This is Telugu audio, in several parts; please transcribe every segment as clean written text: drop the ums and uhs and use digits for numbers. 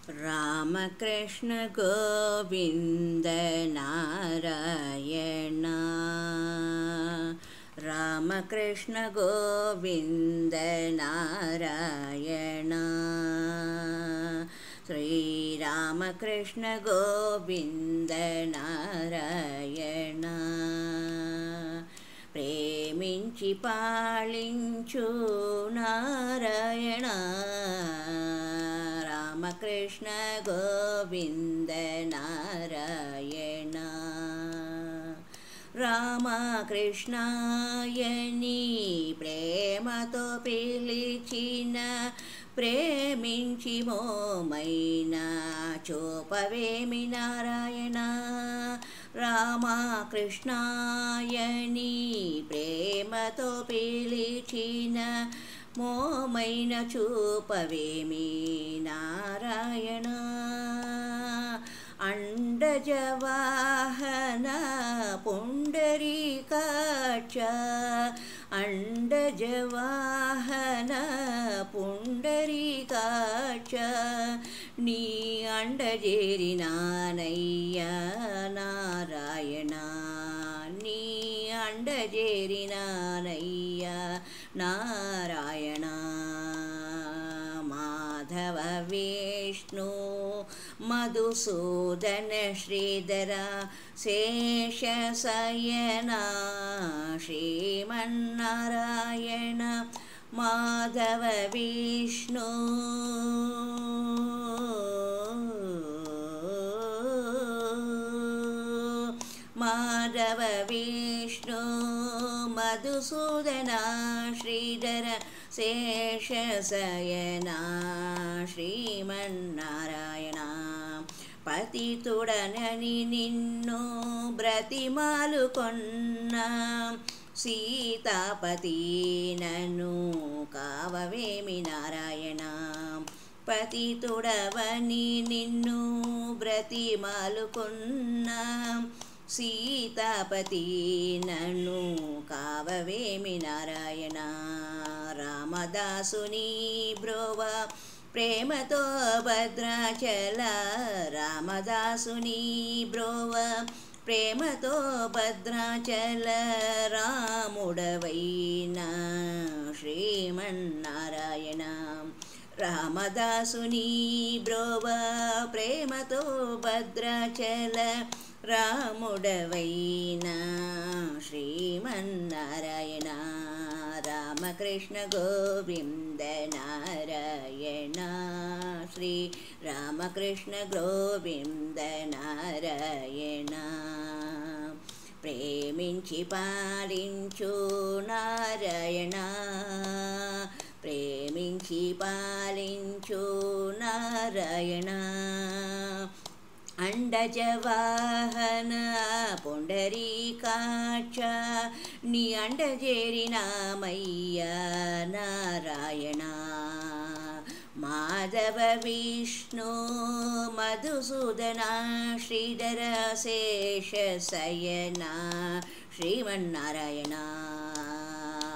रामकृष्ण गोविन्द नारायण। रामकृष्ण गोविन्द नारायण। श्रीरामकृष्ण गोविन्द नारायण। प्रेमिंచి పాలించు నారాయణ। రామకృష్ణ గోవింద నారాయణ। రామకృష్ణాయని ప్రేమతో పిలిచిన ప్రేమించి మోమైనా చూపవేమి నారాయణ। రామకృష్ణాయని ప్రేమతో పిలిచిన మోమైన చూపవేమి నారాయణ। అండజవాహన పుండరీకాక్ష। అండజవాహన పుండరీకాక్ష। నీ అండజేరినానయ్యా నారాయణ। నీ అండజేరినానయ్యా నారాయణ। మాధవ విష్ణు మధుసూదన శ్రీధర శేషశయన శ్రీమన్నారాయణ। మాధవ విష్ణు మాధవ విష్ణు మధుసూదన శ్రీధర శేషశయన శ్రీమన్నారాయణ। పతితుడనని నిన్ను బ్రతిమాలుకొన్న సీతాపతి నన్ను కావవేమి నారాయణ। పతితుడవని నిన్ను బ్రతిమాలుకొన్న సీతాపతి నన్ను కావవేమి నారాయణ। రామదాసుని బ్రోవ ప్రేమతో భద్రాచల। రామదాసుని బ్రోవ ప్రేమతో భద్రాచల రాముడవైన శ్రీమన్నారాయణ। రామదాసుని బ్రోవ ప్రేమతో భద్రాచల రాముడవైన శ్రీమన్నారాయణ। రామకృష్ణ గోవింద నారాయణ। శ్రీ రామకృష్ణ గోవింద నారాయణ। ప్రేమించి పాలించు నారాయణ। ప్రేమించి పాలించు నారాయణ। అండజవాహన పుండరీకాక్ష। నీ అండజేరినామయ్యా నారాయణ। మాధవ విష్ణు మధుసూదన శ్రీధర శేషశయన శ్రీమన్నారాయణ।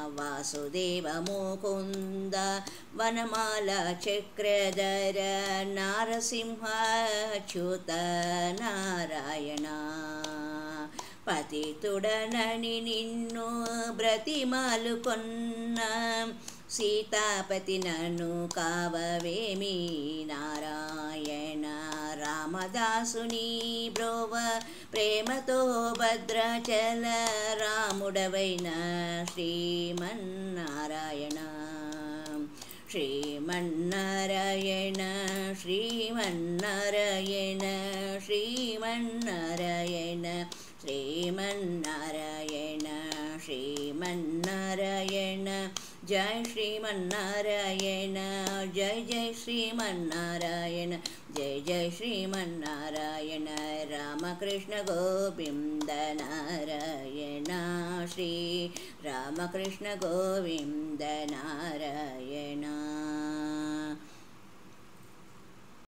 వాసుదేవ ముకుంద వనమాల చక్రధర నారసింహాచ్యుత నారాయణ। పతితుడనని నిన్ను బ్రతిమాలుకొన్న సీతాపతి నన్ను కావవేమి నారాయణ। రామదాసుని బ్రోవ ప్రేమతో భద్రాచల రాముడవైన శ్రీమన్నారాయణ। శ్రీమన్నారాయణ శ్రీమన్నారాయణ శ్రీమన్నారాయణ శ్రీమన్నారాయణ శ్రీమన్నారాయణ। జయ శ్రీమన్నారాయణ జయ జయ శ్రీమన్నారాయణ జయ జయ శ్రీమన్నారాయణ। రామకృష్ణ గోవింద నారాయణ। శ్రీ రామకృష్ణ గోవింద నారాయణ।